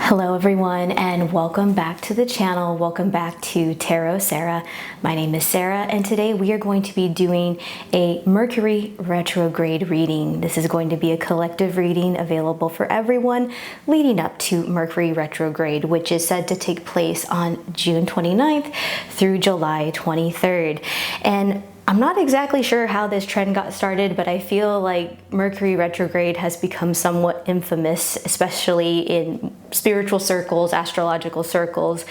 Hello everyone, and welcome back to the channel. Welcome back to Tarot Sarah. My name is Sarah, and today we are going to be doing a Mercury Retrograde reading. This is going to be a collective reading available for everyone leading up to Mercury Retrograde, which is said to take place on June 29th through July 23rd. And I'm not exactly sure how this trend got started, but I feel like Mercury retrograde has become somewhat infamous, especially in spiritual circles, astrological circles,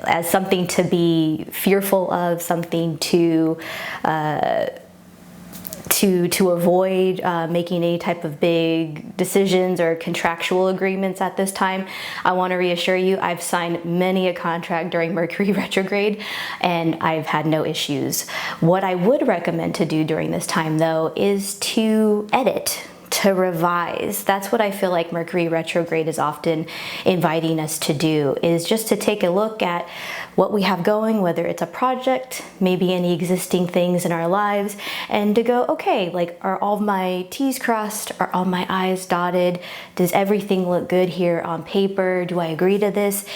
as something to be fearful of, something to avoid making any type of big decisions or contractual agreements at this time. I want to reassure you, I've signed many a contract during Mercury retrograde and I've had no issues. What I would recommend to do during this time though is to edit, to revise. That's what I feel like Mercury retrograde is often inviting us to do, is just to take a look at what we have going, whether it's a project, maybe any existing things in our lives, and to go, okay, like, are all my T's crossed? Are all my I's dotted? Does everything look good here on paper? Do I agree to this?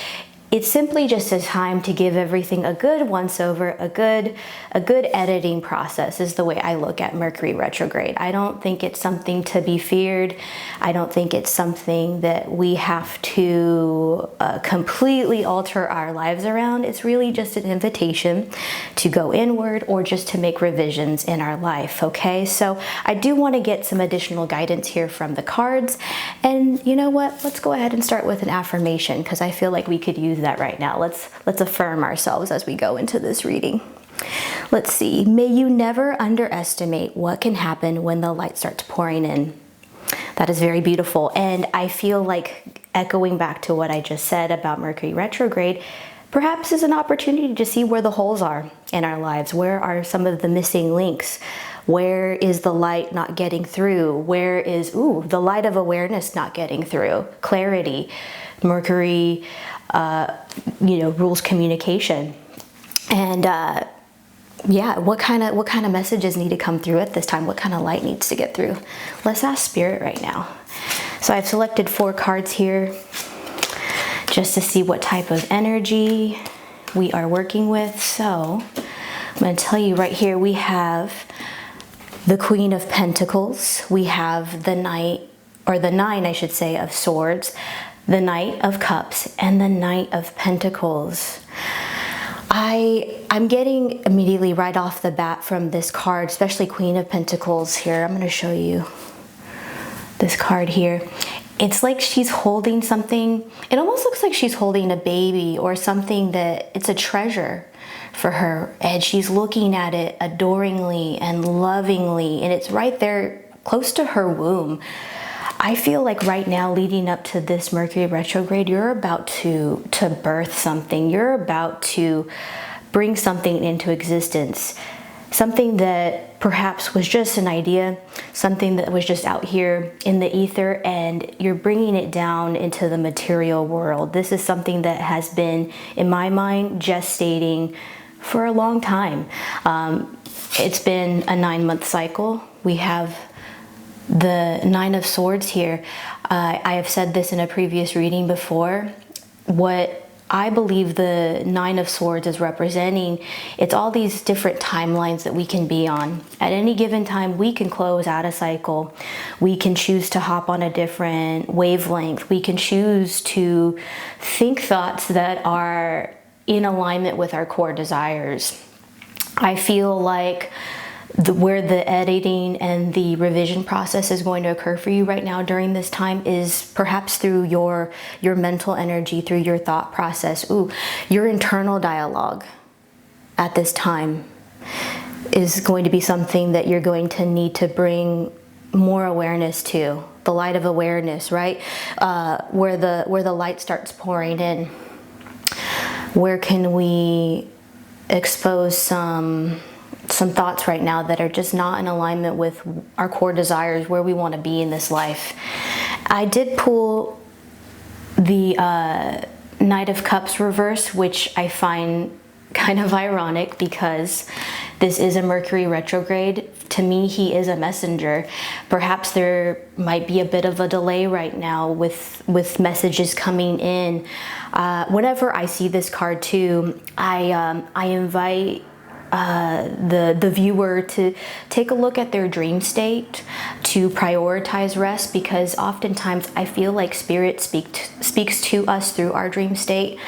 It's simply just a time to give everything a good once over, a good editing process is the way I look at Mercury retrograde. I don't think it's something to be feared. I don't think it's something that we have to completely alter our lives around. It's really just an invitation to go inward or just to make revisions in our life, okay? So I do want to get some additional guidance here from the cards. And you know what? Let's go ahead and start with an affirmation, because I feel like we could use that right now. Let's affirm ourselves as we go into this reading. Let's see. May you never underestimate what can happen when the light starts pouring in. That is very beautiful. And I feel like echoing back to what I just said about Mercury retrograde, perhaps is an opportunity to see where the holes are in our lives. Where are some of the missing links? Where is the light not getting through? Where is, the light of awareness not getting through? Clarity. Mercury, rules communication. And yeah, what kind of messages need to come through at this time? What kind of light needs to get through? Let's ask Spirit right now. So I've selected 4 cards here just to see what type of energy we are working with. So I'm going to tell you right here, we have the Queen of Pentacles. We have the Knight, or the 9, I should say, of Swords, the Knight of Cups, and the Knight of Pentacles. I'm getting immediately right off the bat from this card, especially Queen of Pentacles here. I'm going to show you this card here. It's like she's holding something. It almost looks like she's holding a baby or something that it's a treasure for her. And she's looking at it adoringly and lovingly. And it's right there close to her womb. I feel like right now, leading up to this Mercury retrograde, you're about to birth something. You're about to bring something into existence. Something that perhaps was just an idea, something that was just out here in the ether, and you're bringing it down into the material world. This is something that has been, in my mind, gestating for a long time. It's been a 9-month cycle. We have the 9 of Swords here. I have said this in a previous reading before. What I believe the 9 of Swords is representing, it's all these different timelines that we can be on. At any given time, we can close out a cycle. We can choose to hop on a different wavelength. We can choose to think thoughts that are in alignment with our core desires. I feel like where the editing and the revision process is going to occur for you right now during this time is perhaps through your mental energy, through your thought process. Your internal dialogue at this time is going to be something that you're going to need to bring more awareness to. The light of awareness, right? Where the light starts pouring in. Where can we expose some thoughts right now that are just not in alignment with our core desires, where we want to be in this life? I did pull the Knight of Cups reverse, which I find kind of ironic because this is a Mercury retrograde. to me, he is a messenger. Perhaps there might be a bit of a delay right now with messages coming in. Whenever I see this card too, I invite the viewer to take a look at their dream state, to prioritize rest, because oftentimes I feel like spirit speaks to us through our dream state.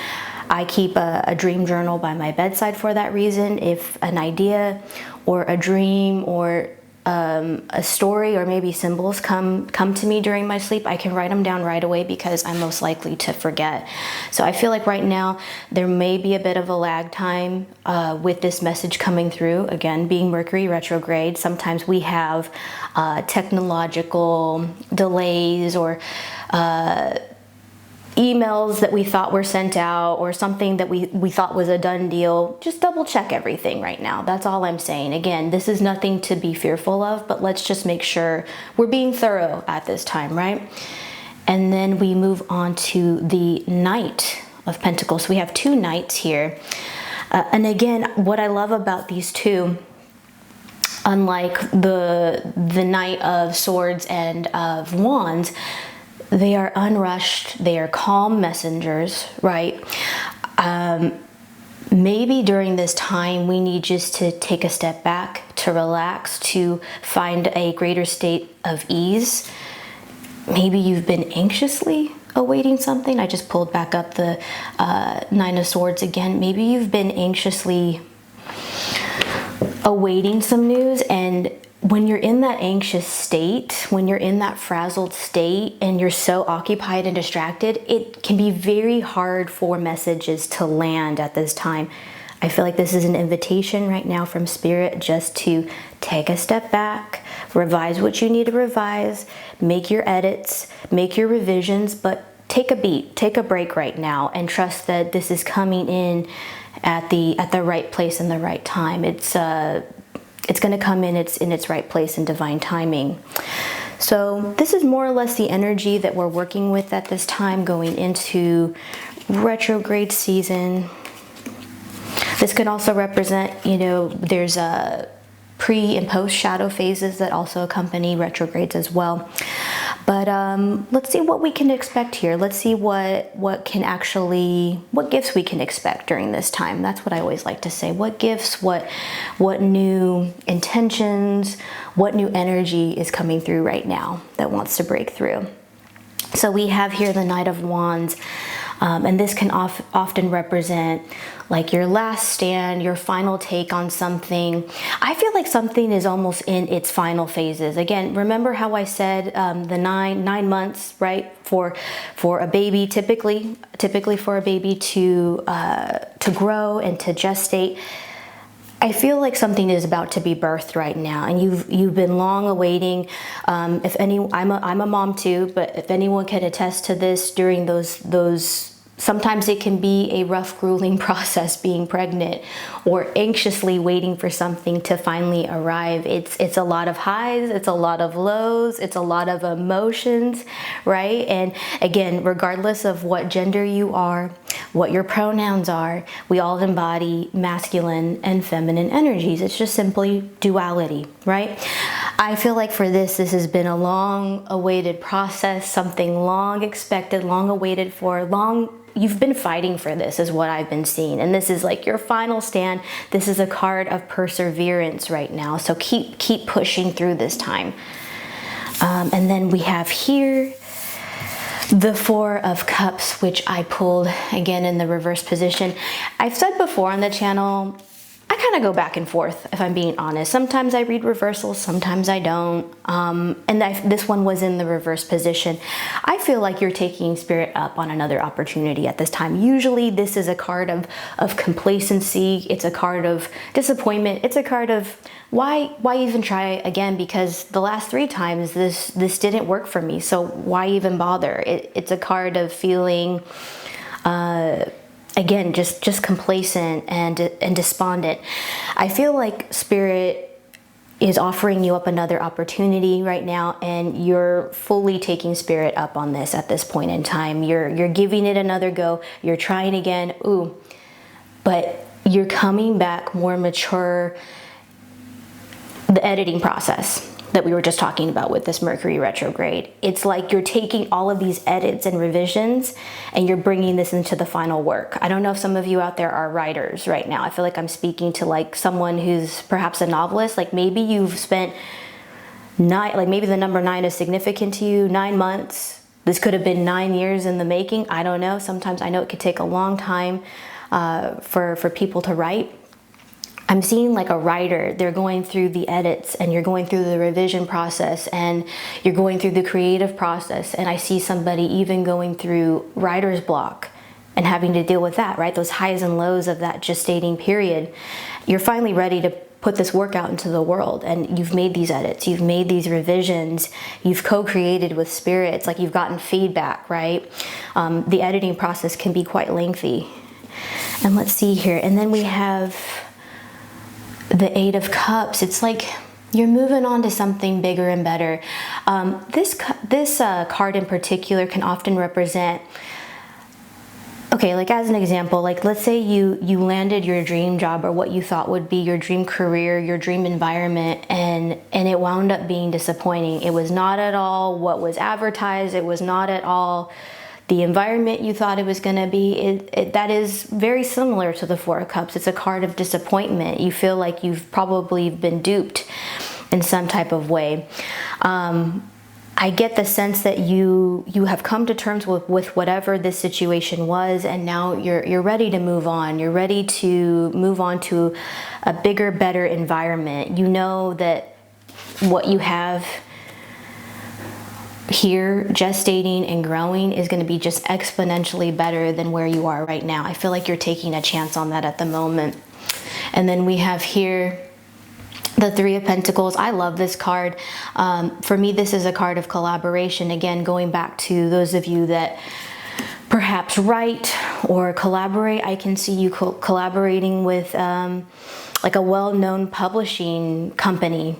I keep a dream journal by my bedside for that reason. If an idea or a dream or a story or maybe symbols come to me during my sleep, I can write them down right away because I'm most likely to forget. So I feel like right now there may be a bit of a lag time with this message coming through. Again, being Mercury retrograde, sometimes we have technological delays or emails that we thought were sent out or something that we thought was a done deal. Just double check everything right now. That's all I'm saying. Again, this is nothing to be fearful of, but let's just make sure we're being thorough at this time, right? And then we move on to the Knight of Pentacles. So we have two knights here. And again, what I love about these two, unlike the Knight of Swords and of Wands, they are unrushed, they are calm messengers, right? Maybe during this time we need just to take a step back, to relax, to find a greater state of ease. Maybe you've been anxiously awaiting something. I just pulled back up the Nine of Swords again. Maybe you've been anxiously awaiting some news, and when you're in that anxious state, when you're in that frazzled state and you're so occupied and distracted, it can be very hard for messages to land at this time. I feel like this is an invitation right now from Spirit just to take a step back, revise what you need to revise, make your edits, make your revisions, but take a beat, take a break right now and trust that this is coming in at the right place and the right time. It's going to come in its right place in divine timing. So this is more or less the energy that we're working with at this time going into retrograde season. This can also represent, there's a pre and post shadow phases that also accompany retrogrades as well. But let's see what we can expect here. Let's see what gifts we can expect during this time. That's what I always like to say. What gifts, what new intentions, what new energy is coming through right now that wants to break through. So we have here the Knight of Wands. And this can often represent like your last stand, your final take on something. I feel like something is almost in its final phases. Again, remember how I said the nine months, right, for a baby, typically for a baby to grow and to gestate. I feel like something is about to be birthed right now, and you've been long awaiting. I'm a mom too, but if anyone can attest to this, during those sometimes it can be a rough, grueling process being pregnant or anxiously waiting for something to finally arrive. It's a lot of highs, it's a lot of lows, it's a lot of emotions, right? And again, regardless of what gender you are, what your pronouns are, we all embody masculine and feminine energies. It's just simply duality, right? I feel like for this has been a long awaited process, something long expected, long awaited for, you've been fighting for this is what I've been seeing. And this is like your final stand. This is a card of perseverance right now. So keep pushing through this time. And then we have here the Four of Cups, which I pulled again in the reverse position. I've said before on the channel, I kind of go back and forth, if I'm being honest. Sometimes I read reversals, sometimes I don't. This one was in the reverse position. I feel like you're taking Spirit up on another opportunity at this time. Usually this is a card of complacency. It's a card of disappointment. It's a card of why even try again? Because the last 3 times this didn't work for me. So why even bother? It's a card of feeling again, just complacent and despondent. I feel like Spirit is offering you up another opportunity right now, and you're fully taking Spirit up on this at this point in time. You're giving it another go. You're trying again. But you're coming back more mature. the editing process that we were just talking about with this Mercury retrograde. It's like you're taking all of these edits and revisions and you're bringing this into the final work. I don't know if some of you out there are writers right now. I feel like I'm speaking to like someone who's perhaps a novelist. Like maybe you've spent maybe the number 9 is significant to you, 9 months. This could have been 9 years in the making. I don't know. Sometimes I know it could take a long time for people to write. I'm seeing like a writer, they're going through the edits and you're going through the revision process and you're going through the creative process. And I see somebody even going through writer's block and having to deal with that, right? Those highs and lows of that gestating period. You're finally ready to put this work out into the world, and you've made these edits, you've made these revisions, you've co-created with spirits, like you've gotten feedback, right? The editing process can be quite lengthy. And let's see here. And then we have the 8 of Cups. It's like you're moving on to something bigger and better. This card in particular can often represent, okay, like as an example, like let's say you landed your dream job or what you thought would be your dream career, your dream environment, and it wound up being disappointing. It was not at all what was advertised. It was not at all the environment you thought it was going to be. That is very similar to the 4 of Cups. It's a card of disappointment. You feel like you've probably been duped in some type of way. I get the sense that you have come to terms with whatever this situation was, and now you're ready to move on. You're ready to move on to a bigger, better environment. You know that what you have here gestating and growing is going to be just exponentially better than where you are right now. I feel like you're taking a chance on that at the moment. And then we have here the 3 of Pentacles. I love this card. For me, this is a card of collaboration. Again, going back to those of you that perhaps write or collaborate, I can see you collaborating with like a well-known publishing company.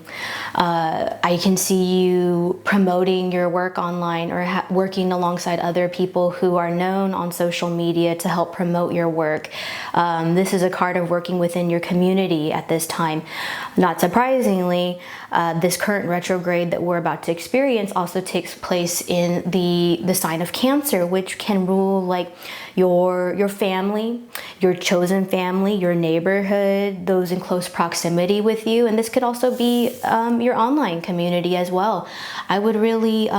I can see you promoting your work online or working alongside other people who are known on social media to help promote your work. This is a card of working within your community at this time. Not surprisingly, this current retrograde that we're about to experience also takes place in the sign of Cancer, which can rule like your family, your chosen family, your neighborhood, those in close proximity with you. And this could also be your online community as well. I would really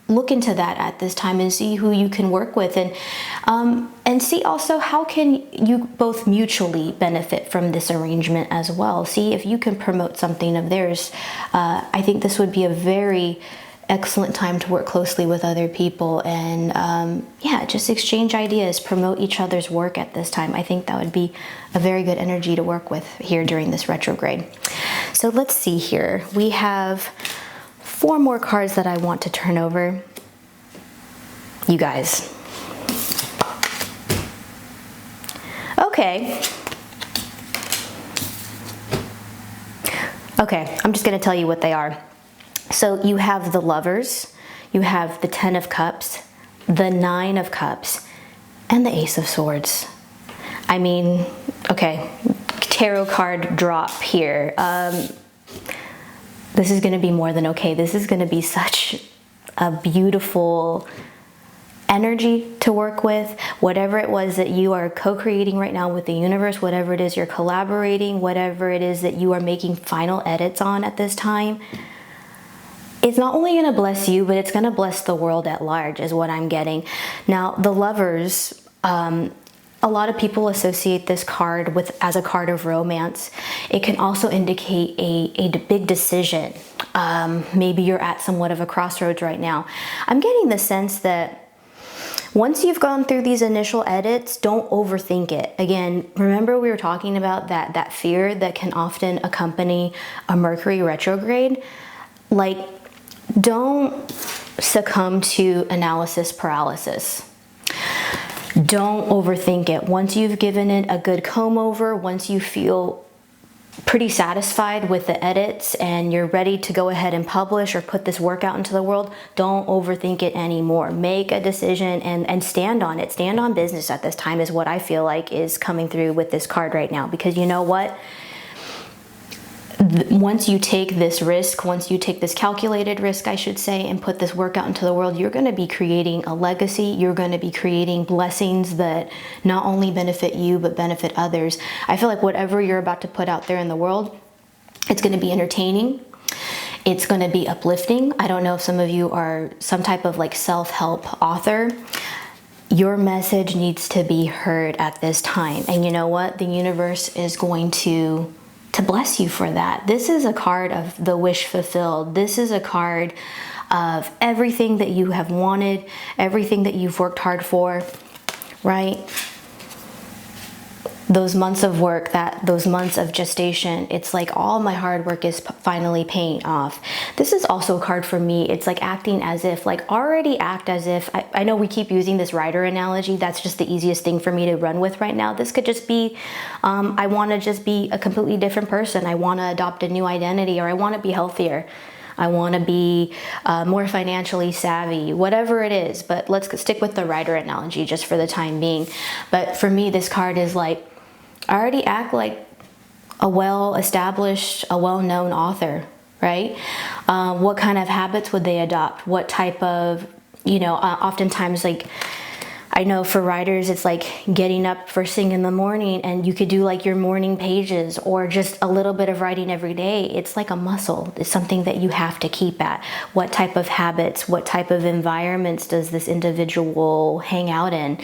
look into that at this time and see who you can work with, and see also how can you both mutually benefit from this arrangement as well. See if you can promote something of theirs. I think this would be a very excellent time to work closely with other people and yeah, just exchange ideas, promote each other's work at this time. I think that would be a very good energy to work with here during this retrograde. So let's see here. We have 4 more cards that I want to turn over. You guys. Okay. Okay, I'm just going to tell you what they are. So you have the Lovers, you have the 10 of Cups, the 9 of Cups, and the Ace of Swords. I mean, okay, tarot card drop here. This is going to be more than okay. This is going to be such a beautiful energy to work with. Whatever it was that you are co-creating right now with the universe, whatever it is you're collaborating, whatever it is that you are making final edits on at this time, it's not only going to bless you, but it's going to bless the world at large is what I'm getting. Now, the Lovers, a lot of people associate this card as a card of romance. It can also indicate a big decision. Maybe you're at somewhat of a crossroads right now. I'm getting the sense that once you've gone through these initial edits, don't overthink it. Again, remember we were talking about that fear that can often accompany a Mercury retrograde? Like, don't succumb to analysis paralysis. Don't overthink it. Once you've given it a good comb over, once you feel pretty satisfied with the edits and you're ready to go ahead and publish or put this work out into the world, don't overthink it anymore. Make a decision and stand on it. Stand on business at this time is what I feel like is coming through with this card right now. Because you know what? once you take this risk, once you take this calculated risk, I should say, and put this work out into the world, you're going to be creating a legacy. You're going to be creating blessings that not only benefit you, but benefit others. I feel like whatever you're about to put out there in the world, it's going to be entertaining. It's going to be uplifting. I don't know if some of you are some type of like self-help author. Your message needs to be heard at this time. And you know what? The universe is going to bless you for that. This is a card of the wish fulfilled. This is a card of everything that you have wanted, everything that you've worked hard for, right? Those months of work, those months of gestation, it's like all my hard work is finally paying off. This is also a card for me. It's like acting as if, like already act as if, I know we keep using this rider analogy. That's just the easiest thing for me to run with right now. This could just be, I want to just be a completely different person. I want to adopt a new identity, or I want to be healthier. I want to be more financially savvy, whatever it is. But let's stick with the rider analogy just for the time being. But for me, this card is like, I already act like a well-established, a well-known author, right? What kind of habits would they adopt? What type of, oftentimes, like, I know for writers, it's like getting up first thing in the morning, and you could do like your morning pages or just a little bit of writing every day. It's like a muscle. It's something that you have to keep at. What type of habits, what type of environments does this individual hang out in?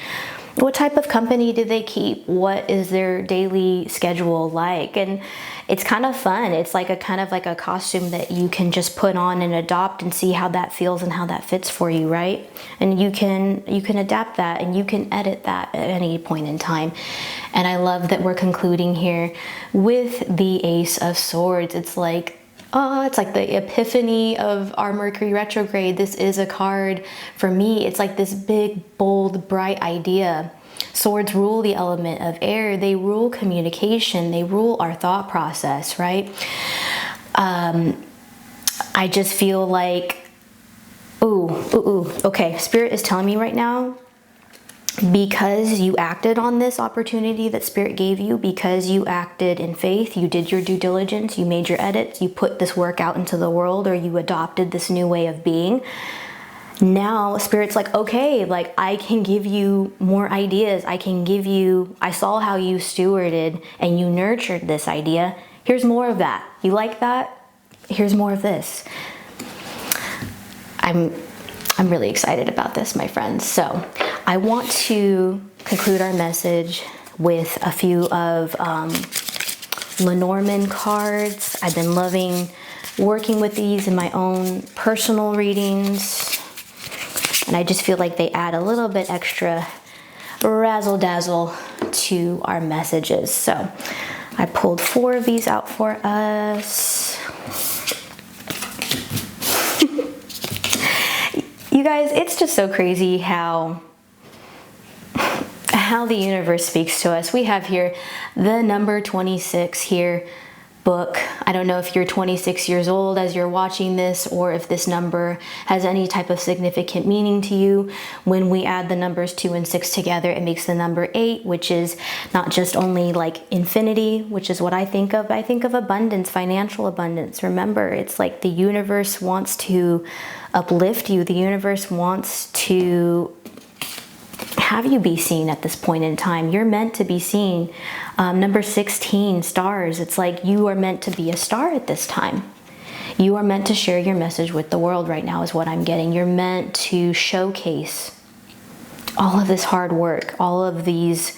What type of company do they keep? What is their daily schedule like? And it's kind of fun. It's like a kind of like a costume that you can just put on and adopt and see how that feels and how that fits for you, right? And you can adapt that, and you can edit that at any point in time. And I love that we're concluding here with the Ace of Swords. It's like, oh, it's like the epiphany of our Mercury retrograde. This is a card, for me, it's like this big, bold, bright idea. Swords rule the element of air. They rule communication. They rule our thought process, right? I just feel like, okay, Spirit is telling me right now, because you acted on this opportunity that Spirit gave you, because you acted in faith, you did your due diligence, you made your edits, you put this work out into the world, or you adopted this new way of being. Now Spirit's like, okay, like I can give you more ideas. I saw how you stewarded and you nurtured this idea. Here's more of that. You like that? Here's more of this. I'm really excited about this, my friends. So I want to conclude our message with a few of Lenormand cards. I've been loving working with these in my own personal readings, and I just feel like they add a little bit extra razzle dazzle to our messages. So I pulled 4 of these out for us. You guys, it's just so crazy how the universe speaks to us. We have here the number 26 here, book. I don't know if you're 26 years old as you're watching this, or if this number has any type of significant meaning to you. When we add the numbers 2 and 6 together, it makes the number 8, which is not just only like infinity, which is what I think of. I think of abundance, financial abundance. Remember, it's like the universe wants to uplift you. The universe wants to have you be seen at this point in time. You're meant to be seen. Number 16, stars. It's like you are meant to be a star at this time. You are meant to share your message with the world right now, is what I'm getting. You're meant to showcase all of this hard work, all of these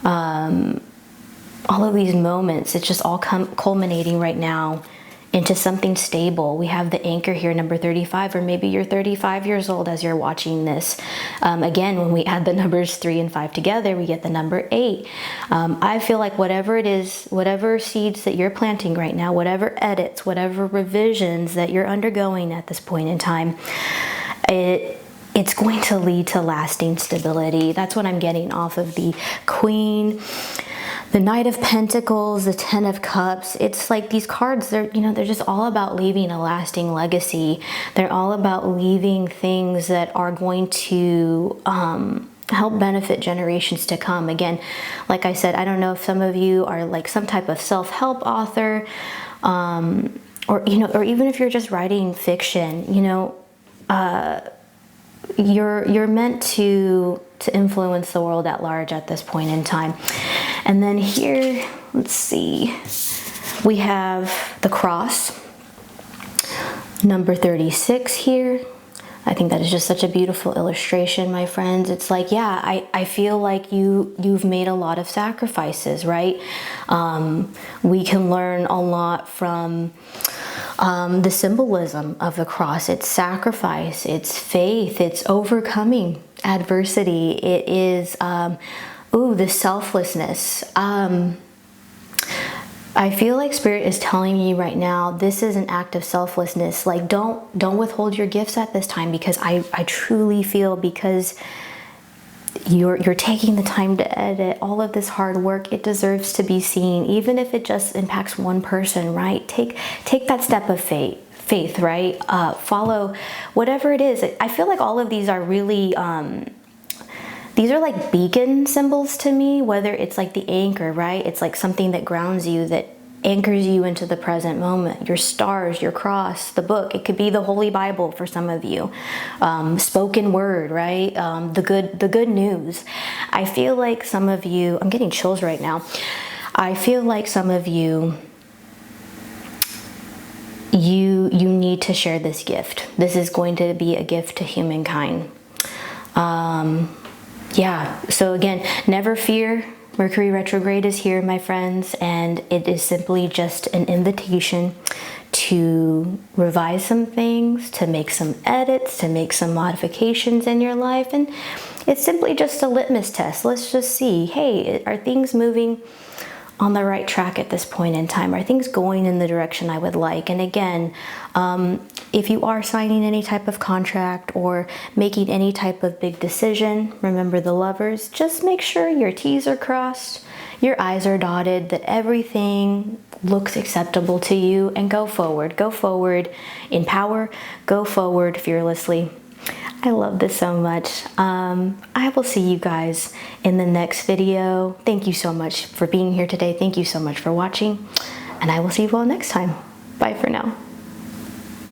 moments. It's just all culminating right now into something stable. We have the anchor here, number 35, or maybe you're 35 years old as you're watching this. Again, when we add the numbers 3 and 5 together, we get the number 8. I feel like whatever it is, whatever seeds that you're planting right now, whatever edits, whatever revisions that you're undergoing at this point in time, it's going to lead to lasting stability. That's what I'm getting off of the Queen, the Knight of Pentacles, the Ten of Cups. It's like these cards, they're just all about leaving a lasting legacy. They're all about leaving things that are going to help benefit generations to come. Again, like I said, I don't know if some of you are like some type of self-help author, or or even if you're just writing fiction, you're meant to influence the world at large at this point in time. And then here, let's see, we have the cross, number 36 here. I think that is just such a beautiful illustration, my friends. It's like, yeah, I feel like you've made a lot of sacrifices, right? We can learn a lot from the symbolism of the cross. It's sacrifice, it's faith, it's overcoming adversity. It is, the selflessness. I feel like Spirit is telling me right now, this is an act of selflessness. Like, don't withhold your gifts at this time, because I truly feel, because you're taking the time to edit all of this hard work, it deserves to be seen, even if it just impacts one person, right? Take that step of faith, right? Follow whatever it is. I feel like all of these are really, these are like beacon symbols to me, whether it's like the anchor, right? It's like something that grounds you, that anchors you into the present moment. Your stars, your cross, the book. It could be the Holy Bible for some of you. Spoken word, right? The good news. I feel like some of you, I'm getting chills right now. I feel like some of you, you need to share this gift. This is going to be a gift to humankind. Yeah, so again, never fear. Mercury retrograde is here, my friends, and it is simply just an invitation to revise some things, to make some edits, to make some modifications in your life. And it's simply just a litmus test. Let's just see, hey, are things moving on the right track at this point in time? Are things going in the direction I would like? And again, if you are signing any type of contract or making any type of big decision, remember the lovers, just make sure your T's are crossed, your I's are dotted, that everything looks acceptable to you, and go forward. Go forward in power, go forward fearlessly. I love this so much. I will see you guys in the next video. Thank you so much for being here today. Thank you so much for watching, and I will see you all next time. Bye for now.